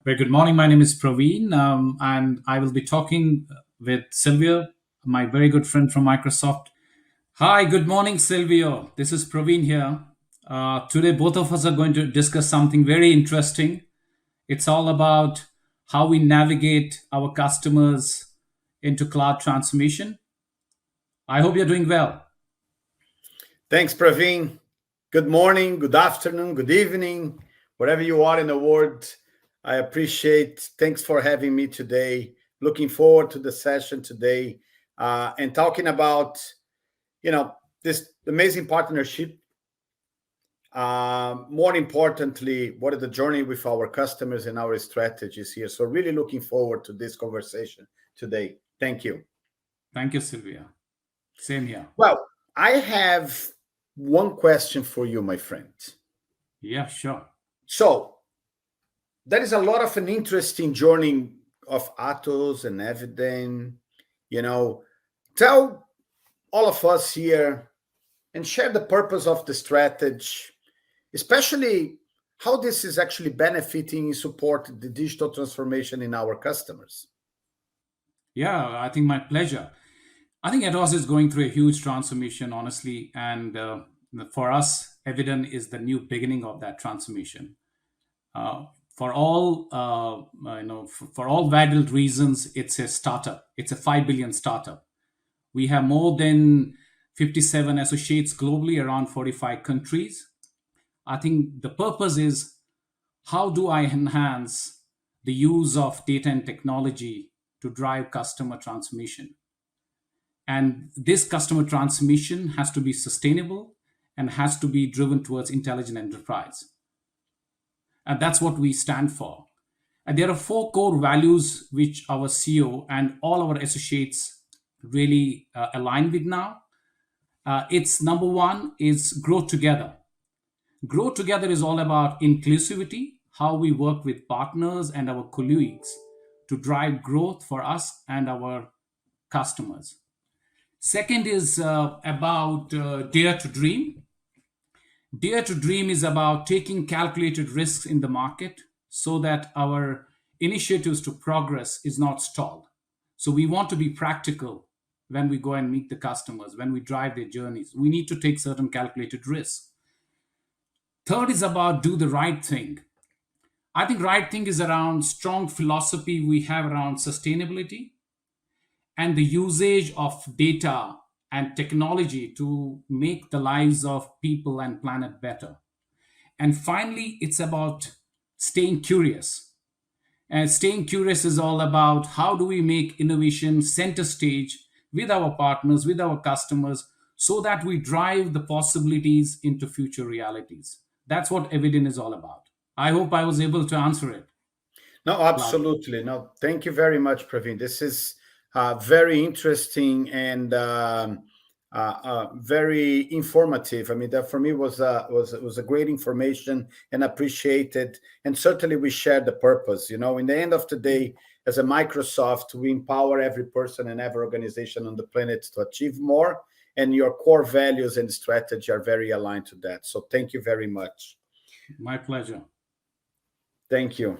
Very good morning. My name is Praveen, and I will be talking with Silvia, my very good friend from Microsoft. Hi, good morning, Silvia. This is Praveen here. Today, both of us are going to discuss something very interesting. It's all about how we navigate our customers into cloud transformation. I hope you're doing well. Thanks, Praveen. Good morning, good afternoon, good evening, wherever you are in the world. I appreciate. Thanks for having me today. Looking forward to the session today and talking about, this amazing partnership. More importantly, what is the journey with our customers and our strategies here? So really looking forward to this conversation today. Thank you. Thank you, Silvia. Same here. Well, I have one question for you, my friend. Yeah, sure. So there is a lot of an interesting journey of Atos and Eviden. Tell all of us here and share the purpose of the strategy, especially how this is actually benefiting and support the digital transformation in our customers. Yeah, I think my pleasure. I think Atos is going through a huge transformation, honestly, and for us, Eviden is the new beginning of that transformation. For all for all valid reasons, it's a startup. It's a 5 billion startup. We have more than 57 associates globally around 45 countries. I think the purpose is how do I enhance the use of data and technology to drive customer transformation? And this customer transformation has to be sustainable and has to be driven towards intelligent enterprise. And that's what we stand for. And there are four core values which our CEO and all our associates really align with now. It's number one is grow together. Grow together is all about inclusivity, how we work with partners and our colleagues to drive growth for us and our customers. Second is about dare to dream. Dare to dream is about taking calculated risks in the market so that our initiatives to progress is not stalled. So we want to be practical when we go and meet the customers, when we drive their journeys. We need to take certain calculated risks. Third is about do the right thing. I think right thing is around strong philosophy we have around sustainability and the usage of data and technology to make the lives of people and planet better. And finally, it's about staying curious. And staying curious is all about how do we make innovation center stage with our partners, with our customers, so that we drive the possibilities into future realities. That's what Eviden is all about. I hope I was able to answer it, No, Claudia. absolutely. No, thank you very much, Praveen. This is very interesting and very informative. I mean, that for me was a great information and appreciated. And certainly, we share the purpose. In the end of the day, as a Microsoft, we empower every person and every organization on the planet to achieve more. And your core values and strategy are very aligned to that. So, thank you very much. My pleasure. Thank you.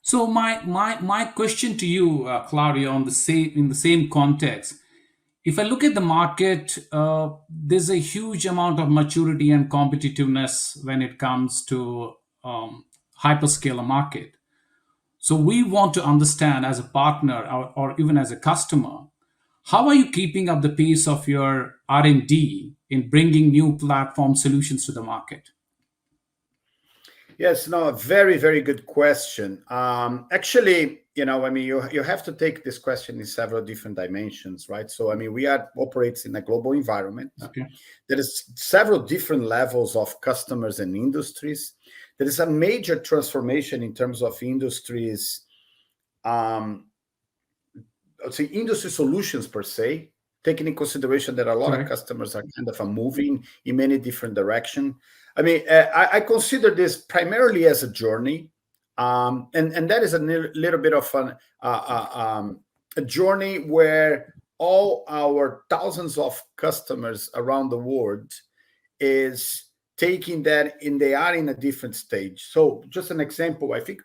So my question to you, Claudia, on the same in the same context, if I look at the market, there's a huge amount of maturity and competitiveness when it comes to hyperscaler market. So we want to understand as a partner or even as a customer, how are you keeping up the pace of your R&D in bringing new platform solutions to the market? Yes, no, a very, very good question. Actually, I mean, you have to take this question in several different dimensions, right? So, I mean, we are operates in a global environment. Okay. There is several different levels of customers and industries. There is a major transformation in terms of industries, let's say industry solutions per se, taking in consideration that a lot of Correct. customers are kind of moving in many different directions. I mean, I consider this primarily as a journey, and that is a little bit of a journey where all our thousands of customers around the world is taking that, and they are in a different stage. So just an example, I think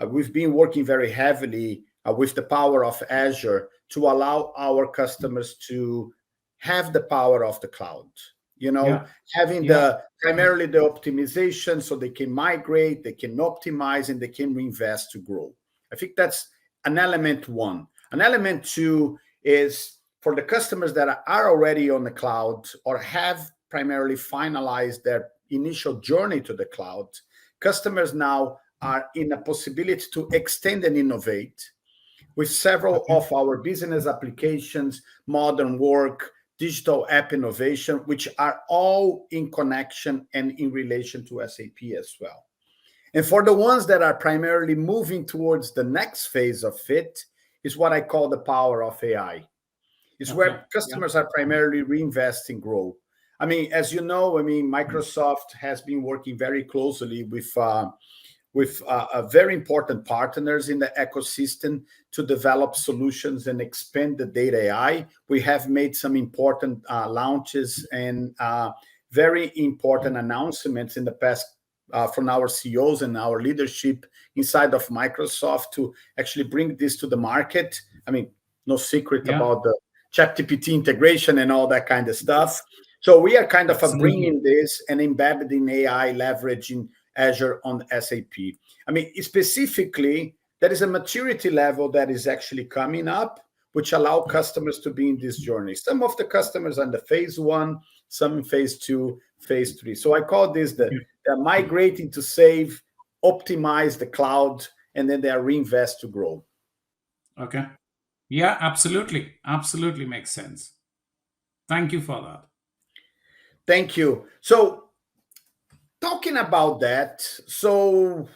we've been working very heavily with the power of Azure to allow our customers to have the power of the cloud. You know, Yeah. having Yeah. the primarily the optimization, so they can migrate, they can optimize, and they can reinvest to grow. I think that's an element one. An element two is for the customers that are already on the cloud or have primarily finalized their initial journey to the cloud. Customers now are in a possibility to extend and innovate with several Okay. of our business applications, modern work, digital app innovation, which are all in connection and in relation to SAP as well. And for the ones that are primarily moving towards the next phase of it, is what I call the power of AI. It's Okay. where Yeah. customers are primarily reinvesting growth. I mean, as you know, I mean, Microsoft has been working very closely with very important partners in the ecosystem to develop solutions and expand the data AI. We have made some important launches and very important announcements in the past from our CEOs and our leadership inside of Microsoft to actually bring this to the market. I mean, no secret Yeah. about the ChatGPT integration and all that kind of stuff. So we are kind of Absolutely. bringing this and embedding AI, leveraging Azure on SAP. I mean, specifically, there is a maturity level that is actually coming up, which allow customers to be in this journey. Some of the customers are in the phase one, some in phase two, phase three. So I call this they're migrating to save, optimize the cloud, and then they are reinvest to grow. Okay. Yeah, absolutely. Absolutely makes sense. Thank you for that. Thank you. So talking about that, so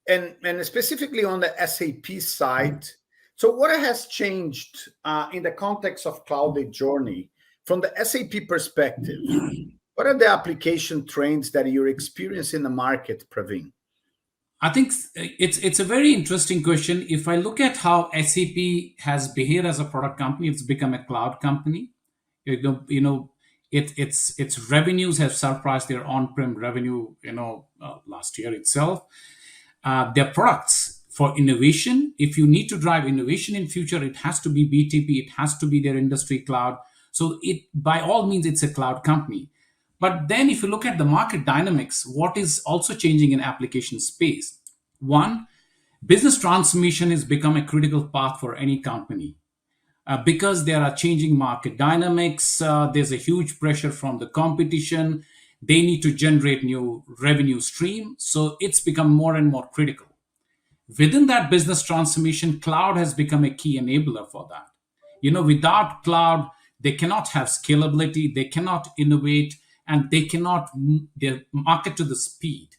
and specifically on the SAP side, so what has changed in the context of cloud journey from the SAP perspective? What are the application trends that you're experiencing in the market, Praveen? I think it's a very interesting question. If I look at how SAP has behaved as a product company, it's become a cloud company. Its revenues have surpassed their on-prem revenue. Last year itself. Their products for innovation. If you need to drive innovation in future, it has to be BTP. It has to be their industry cloud. So it by all means it's a cloud company. But then if you look at the market dynamics, what is also changing in application space? One, business transformation has become a critical path for any company. Because there are changing market dynamics, there's a huge pressure from the competition. They need to generate new revenue stream. So it's become more and more critical. Within that business transformation, cloud has become a key enabler for that. Without cloud, they cannot have scalability, they cannot innovate, and they cannot their market to the speed.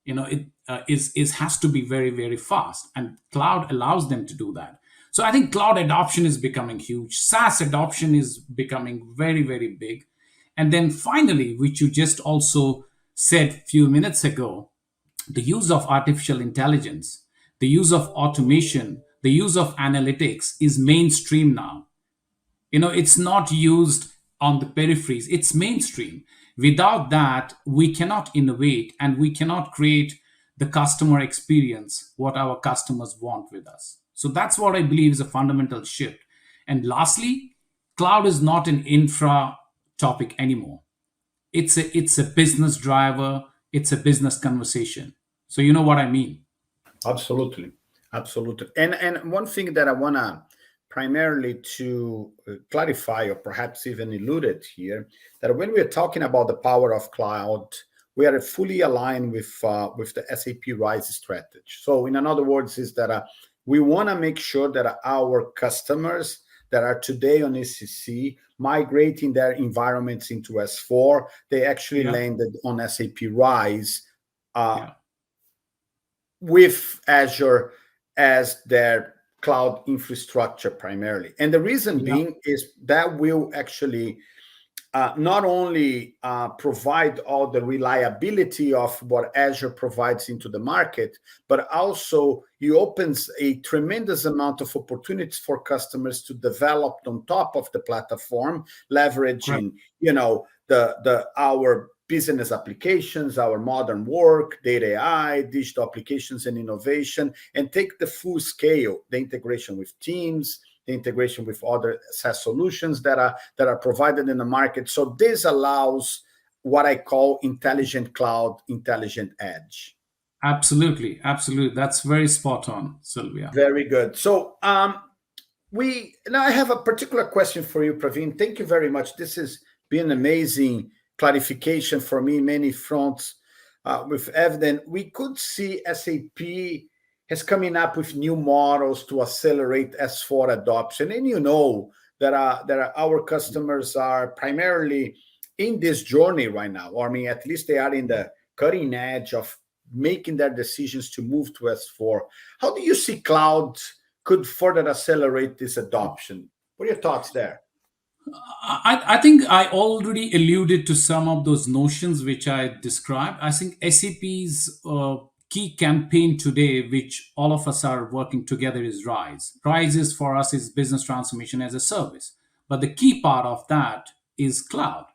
It has to be very, very fast, and cloud allows them to do that. So I think cloud adoption is becoming huge. SaaS adoption is becoming very, very big. And then finally, which you just also said a few minutes ago, the use of artificial intelligence, the use of automation, the use of analytics is mainstream now. It's not used on the peripheries, it's mainstream. Without that, we cannot innovate and we cannot create the customer experience what our customers want with us. So that's what I believe is a fundamental shift. And lastly, cloud is not an infra topic anymore. It's a business driver, it's a business conversation. So you know what I mean. Absolutely, absolutely. And one thing that I wanna primarily to clarify, or perhaps even alluded here, that when we're talking about the power of cloud, we are fully aligned with the SAP Rise strategy. So, in other words, is that we want to make sure that our customers that are today on ECC migrating their environments into S4, they actually Yeah. landed on SAP Rise Yeah. with Azure as their cloud infrastructure primarily. And the reason Yeah. being is that will actually not only provide all the reliability of what Azure provides into the market, but also it opens a tremendous amount of opportunities for customers to develop on top of the platform, Correct. leveraging, the our business applications, our modern work, data AI, digital applications and innovation, and take the full scale, the integration with teams, the integration with other SaaS solutions that are provided in the market. So this allows what I call intelligent cloud, intelligent edge. Absolutely, absolutely. That's very spot on, Sylvia. Very good. So we now I have a particular question for you, Praveen. Thank you very much. This has been amazing clarification for me, many fronts with Eviden. We could see SAP has coming up with new models to accelerate S4 adoption, and you know that our customers are primarily in this journey right now. Or I mean, at least they are in the cutting edge of making their decisions to move to S4. How do you see cloud could further accelerate this adoption? What are your thoughts there? I think I already alluded to some of those notions which I described. I think SAP's key campaign today, which all of us are working together, is RISE. RISE is for us is business transformation as a service. But the key part of that is cloud.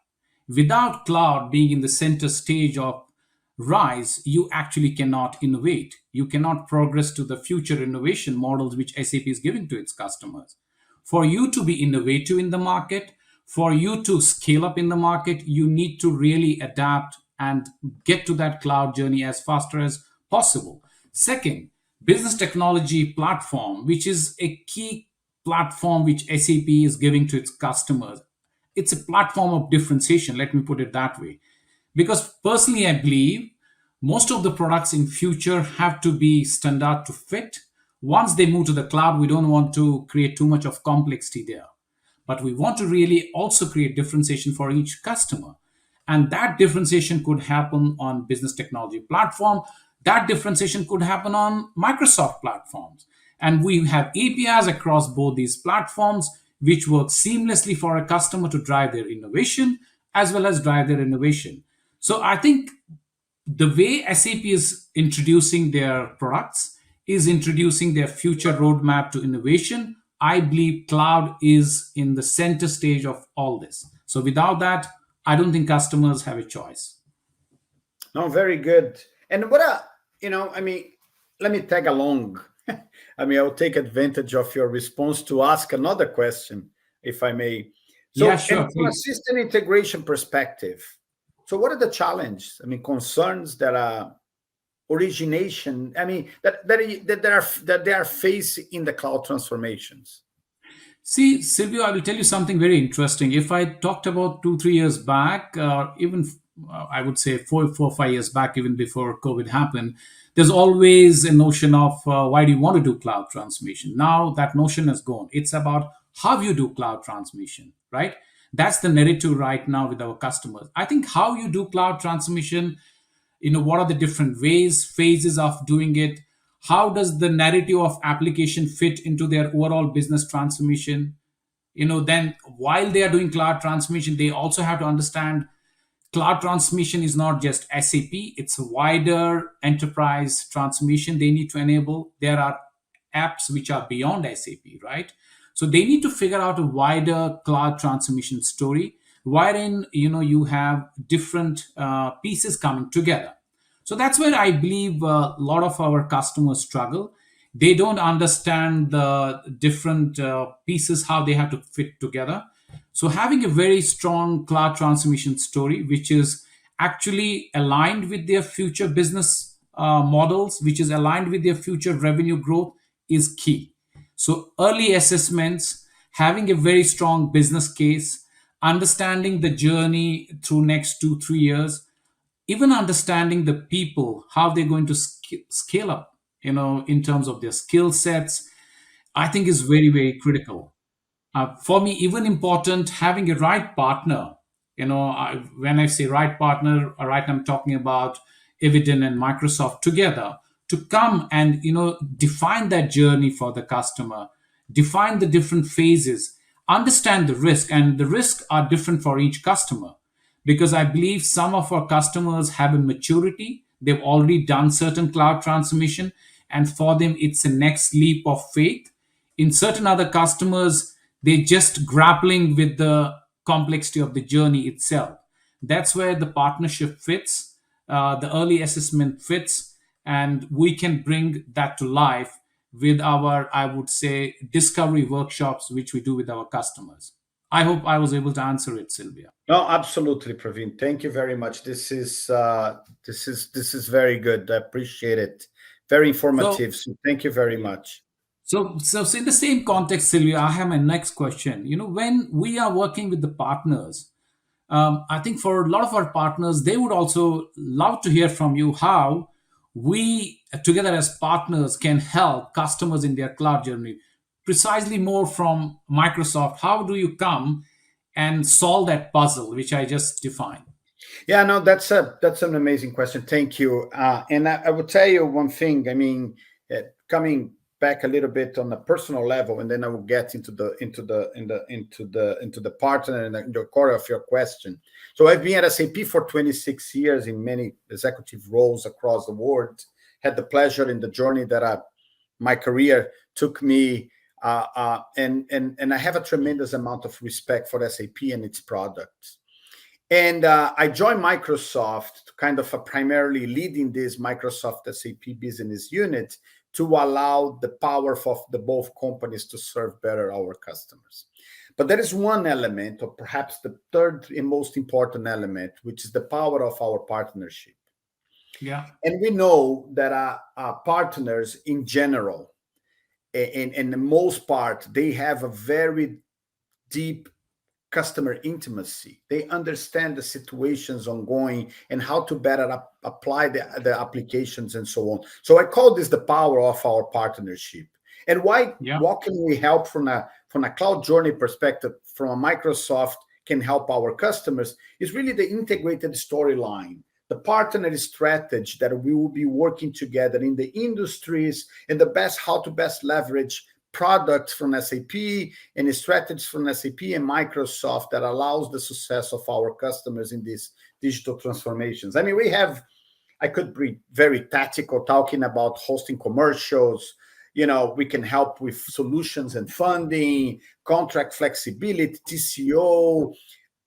Without cloud being in the center stage of RISE, you actually cannot innovate. You cannot progress to the future innovation models which SAP is giving to its customers. For you to be innovative in the market, for you to scale up in the market, you need to really adapt and get to that cloud journey as faster as possible. Second, business technology platform, which is a key platform which SAP is giving to its customers. It's a platform of differentiation, let me put it that way. Because personally, I believe most of the products in future have to be standard to fit. Once they move to the cloud, we don't want to create too much of complexity there. But we want to really also create differentiation for each customer. And that differentiation could happen on business technology platform. That differentiation could happen on Microsoft platforms. And we have APIs across both these platforms, which work seamlessly for a customer to drive their innovation as well as drive their innovation. So I think the way SAP is introducing their products is introducing their future roadmap to innovation. I believe cloud is in the center stage of all this. So without that, I don't think customers have a choice. No, very good. And what I mean, let me tag along. I mean, I'll take advantage of your response to ask another question, if I may. So, Yeah, sure, and from a please. system integration perspective, so what are the challenges? I mean, concerns that are origination. I mean, that they are facing in the cloud transformations. See, Silvio, I will tell you something very interesting. If I talked about 2, 3 years back, even I would say 4, 4, 5 years back, even before COVID happened, there's always a notion of why do you want to do cloud transformation? Now that notion is gone. It's about how you do cloud transformation, right? That's the narrative right now with our customers. I think how you do cloud transformation, what are the different ways, phases of doing it? How does the narrative of application fit into their overall business transformation? Then while they are doing cloud transformation, they also have to understand cloud transformation is not just SAP, it's a wider enterprise transformation they need to enable. There are apps which are beyond SAP, right? So they need to figure out a wider cloud transformation story wherein you have different pieces coming together. So that's where I believe a lot of our customers struggle. They don't understand the different pieces, how they have to fit together. So having a very strong cloud transformation story, which is actually aligned with their future business models, which is aligned with their future revenue growth, is key. So early assessments, having a very strong business case, understanding the journey through next 2, 3 years, even understanding the people, how they're going to scale up, in terms of their skill sets, I think is very, very critical. For me, even important, having a right partner. When I say right partner, right, I'm talking about Eviden and Microsoft together to come and define that journey for the customer, define the different phases, understand the risk, and the risks are different for each customer. Because I believe some of our customers have a maturity, they've already done certain cloud transformation, and for them it's a next leap of faith. In certain other customers, they're just grappling with the complexity of the journey itself. That's where the partnership fits, the early assessment fits, and we can bring that to life with our, I would say, discovery workshops, which we do with our customers. I hope I was able to answer it, Sylvia. No, absolutely, Praveen. Thank you very much. This is very good. I appreciate it. Very So, informative. So thank you very much. so in the same context, Sylvia, I have my next question. When we are working with the partners, I think for a lot of our partners, they would also love to hear from you how we, together as partners, can help customers in their cloud journey. Precisely more from Microsoft, how do you come and solve that puzzle, which I just defined? Yeah, no, that's an amazing question. Thank you. And I will tell you one thing. I mean, coming back a little bit on a personal level, and then I will get into the partner and the core of your question. So I've been at SAP for 26 years in many executive roles across the world. Had the pleasure in the journey that my career took me, and I have a tremendous amount of respect for SAP and its products. And I joined Microsoft to kind of primarily leading this Microsoft SAP Business Unit to allow the power of the both companies to serve better our customers. But there is one element, or perhaps the third and most important element, which is the power of our partnership. Yeah. And we know that our partners in general, in the most part, they have a very deep customer intimacy. They understand the situations ongoing and how to better apply the applications and so on. So I call this the power of our partnership. And why? Yeah. What can we help from a cloud journey perspective? From a Microsoft can help our customers is really the integrated storyline, the partner strategy that we will be working together in the industries and how to best leverage products from SAP and strategies from SAP and Microsoft that allows the success of our customers in these digital transformations. I mean, I could be very tactical talking about hosting commercials. We can help with solutions and funding, contract flexibility, TCO.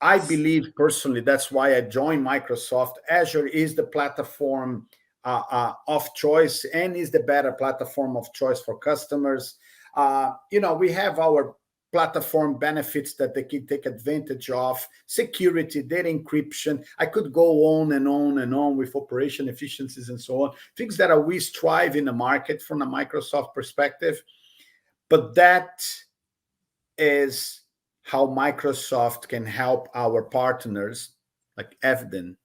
I believe personally, that's why I joined Microsoft. Azure is the platform of choice and is the better platform of choice for customers. We have our platform benefits that they can take advantage of, security, data encryption. I could go on and on and on with operation efficiencies and so on, things that we strive in the market from a Microsoft perspective. But that is how Microsoft can help our partners like Eviden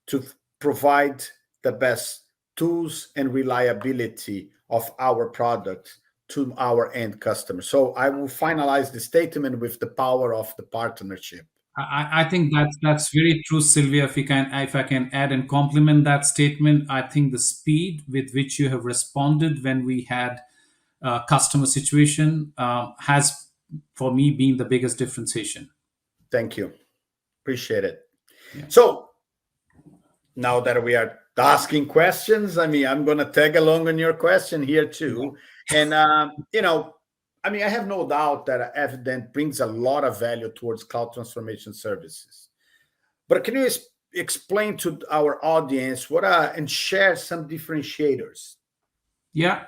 to provide the best tools and reliability of our products to our end customers. So I will finalize the statement with the power of the partnership. I think that's very true, Sylvia. If I can add and complement that statement, I think the speed with which you have responded when we had a customer situation has, for me, been the biggest differentiation. Thank you. Appreciate it. Yeah. So now that we are asking questions, I mean, I'm going to tag along on your question here too. And, I have no doubt that Eviden brings a lot of value towards cloud transformation services. But can you explain to our audience and share some differentiators? Yeah.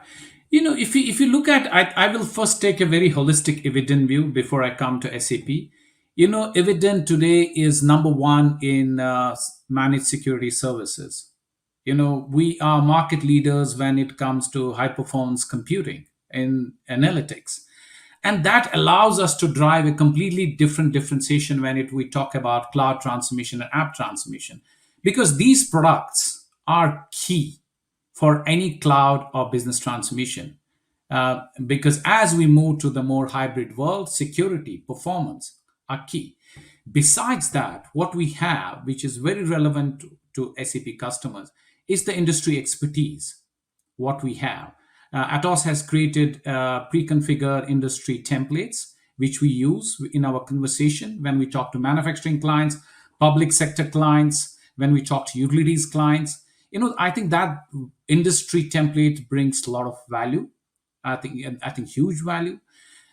If you look at, I will first take a very holistic Eviden view before I come to SAP. Eviden today is number one in managed security services. We are market leaders when it comes to high performance computing and analytics. And that allows us to drive a completely different differentiation when we talk about cloud transformation and app transformation, because these products are key for any cloud or business transformation. Because as we move to the more hybrid world, security, performance are key. Besides that, what we have, which is very relevant to SAP customers, is the industry expertise. What we have. Atos has created pre-configured industry templates, which we use in our conversation when we talk to manufacturing clients, public sector clients, when we talk to utilities clients. I think that industry template brings a lot of value. I think huge value.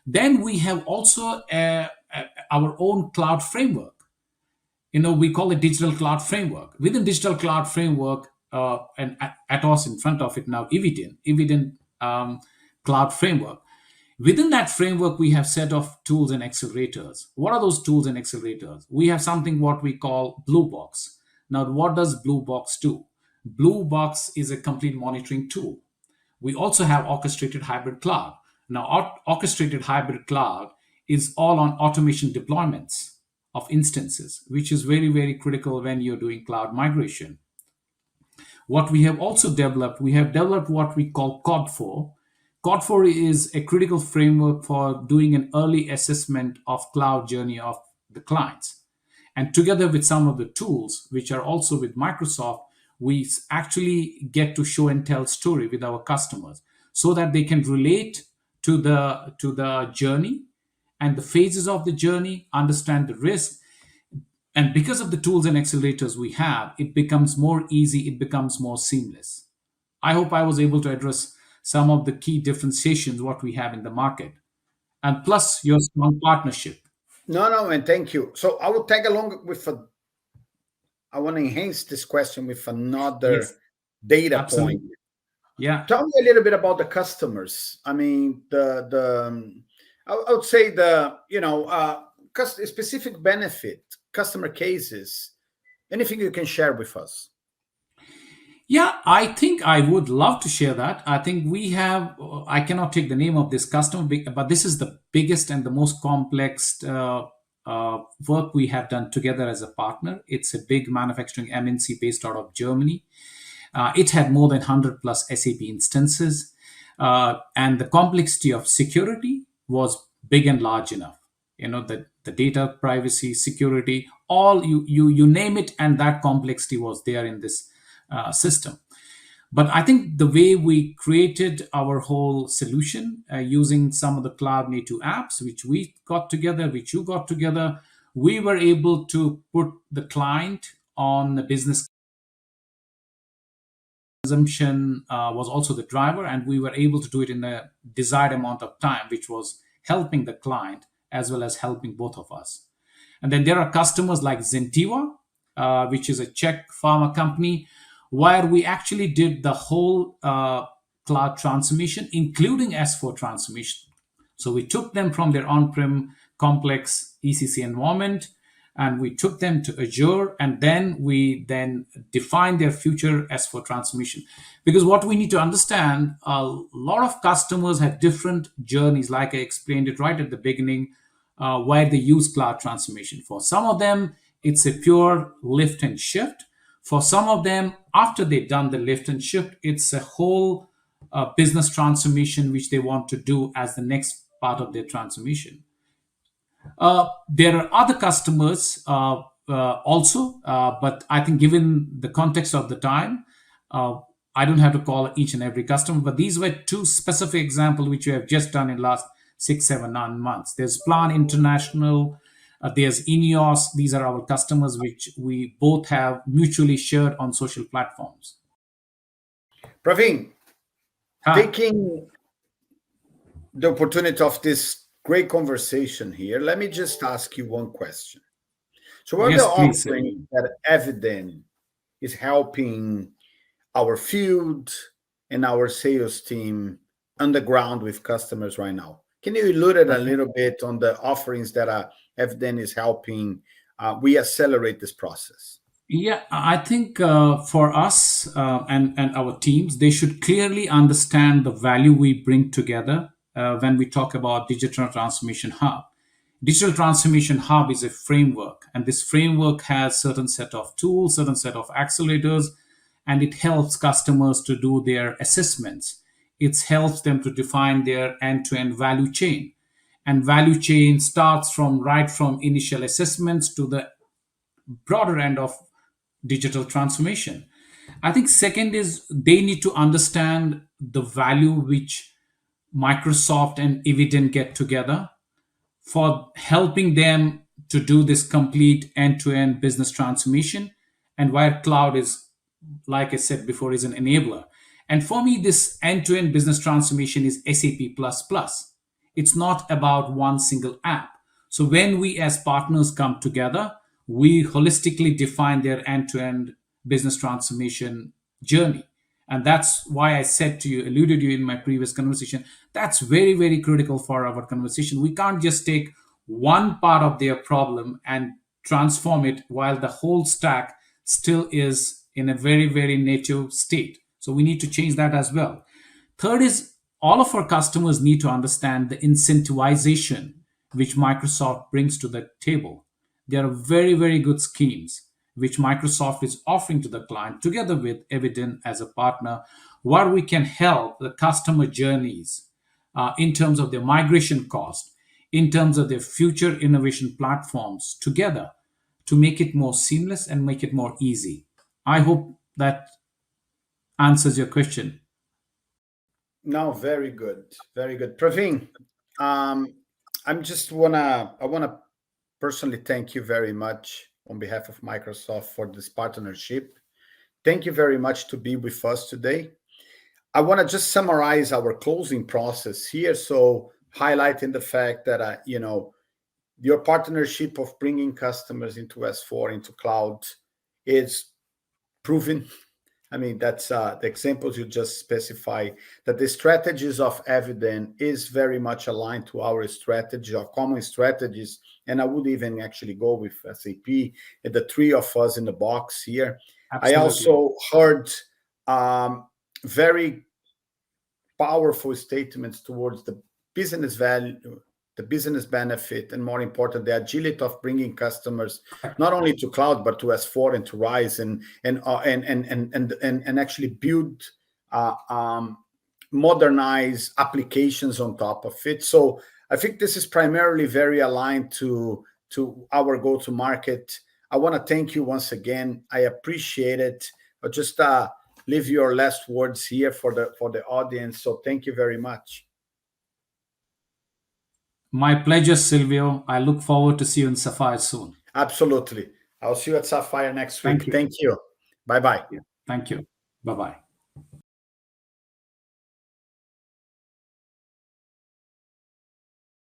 Then we have also our own cloud framework. we call it digital cloud framework. Within digital cloud framework, and Atos in front of it now, Eviden cloud framework. Within that framework, we have set of tools and accelerators. What are those tools and accelerators? We have something what we call Blue Box. Now, what does Blue Box do? Blue Box is a complete monitoring tool. We also have orchestrated hybrid cloud. Now, orchestrated hybrid cloud is all on automation deployments of instances, which is very, very critical when you're doing cloud migration. What we have also developed, we have developed what we call COD4. COD4 is a critical framework for doing an early assessment of cloud journey of the clients. And together with some of the tools, which are also with Microsoft, we actually get to show and tell story with our customers so that they can relate to the journey and the phases of the journey, understand the risk. And because of the tools and accelerators we have, it becomes more easy, it becomes more seamless. I hope I was able to address some of the key differentiations what we have in the market. And plus your strong partnership. No, no, and thank you. So I will tag along with a. I want to enhance this question with Yes, another data point. absolutely. Yeah. Tell me a little bit about the customers. I mean, I would say specific benefit, customer cases, anything you can share with us. Yeah, I think I would love to share that. I think we have, I cannot take the name of this customer, but this is the biggest and the most complex work we have done together as a partner. It's a big manufacturing MNC based out of Germany. It had more than 100 plus SAP instances. And the complexity of security was big and large enough. The data privacy, security, all you name it, and that complexity was there in this system. But I think the way we created our whole solution using some of the cloud native apps, which we got together, which you got together, we were able to put the client on the business consumption was also the driver, and we were able to do it in the desired amount of time, which was helping the client as well as helping both of us. And then there are customers like Zentiva, which is a Czech pharma company, where we actually did the whole cloud transformation, including S4 transformation. So we took them from their on-prem complex ECC environment, and we took them to Azure, and then we defined their future S4 transformation. Because what we need to understand, a lot of customers have different journeys, like I explained it right at the beginning, where they use cloud transformation. For some of them, it's a pure lift and shift. For some of them, after they've done the lift and shift, it's a whole business transformation which they want to do as the next part of their transformation. There are other customers also, but I think given the context of the time, I don't have to call each and every customer, but these were two specific examples which we have just done in last 6, 7, 9 months. There's Plan International, there's Ineos. These are our customers which we both have mutually shared on social platforms. Praveen, Huh. taking the opportunity of this great conversation here, let me just ask you one question. So what are Yes, the please. offerings that Eviden is helping our field and our sales team on the ground with customers right now? Can you elucidate a little bit on the offerings that Eviden is helping we accelerate this process? Yeah, I think for us and our teams, they should clearly understand the value we bring together when we talk about Digital Transformation Hub. Digital Transformation Hub is a framework, and this framework has certain set of tools, certain set of accelerators, and it helps customers to do their assessments. It helps them to define their end-to-end value chain. And value chain starts from right from initial assessments to the broader end of digital transformation. I think second is they need to understand the value which Microsoft and Eviden get together for helping them to do this complete end-to-end business transformation, and where cloud is, like I said before, is an enabler. And for me, this end-to-end business transformation is SAP plus plus. It's not about one single app. So when we as partners come together, we holistically define their end-to-end business transformation journey. And that's why I said to you, alluded to you in my previous conversation, that's very, very critical for our conversation. We can't just take one part of their problem and transform it while the whole stack still is in a very, very native state. So we need to change that as well. Third is, all of our customers need to understand the incentivization which Microsoft brings to the table. There are very, very good schemes which Microsoft is offering to the client together with Eviden as a partner, where we can help the customer journeys in terms of their migration cost, in terms of their future innovation platforms together to make it more seamless and make it more easy. I hope that answers your question. No, very good, very good. Praveen, um, I wanna personally thank you very much on behalf of Microsoft for this partnership. Thank you very much to be with us today. I want to just summarize our closing process here. So highlighting the fact that your partnership of bringing customers into S4 into cloud is proven. I mean, that's the examples you just specify, that the strategies of Eviden is very much aligned to our strategy, our common strategies. And I would even actually go with SAP and the three of us in the box here. I Absolutely. also heard very powerful statements towards the business value, the business benefit, and more important, the agility of bringing customers not only to cloud but to S4 and to Rise and actually build modernize applications on top of it. So I think this is primarily very aligned to our go-to market. I want to thank you once again. I appreciate it. I'll just leave your last words here for the audience. So thank you very much. My pleasure, Silvio. I look forward to see you in Sapphire soon. Absolutely. I'll see you at Sapphire next Thank week. you. Thank you. Bye bye. Yeah. Thank you. Bye bye.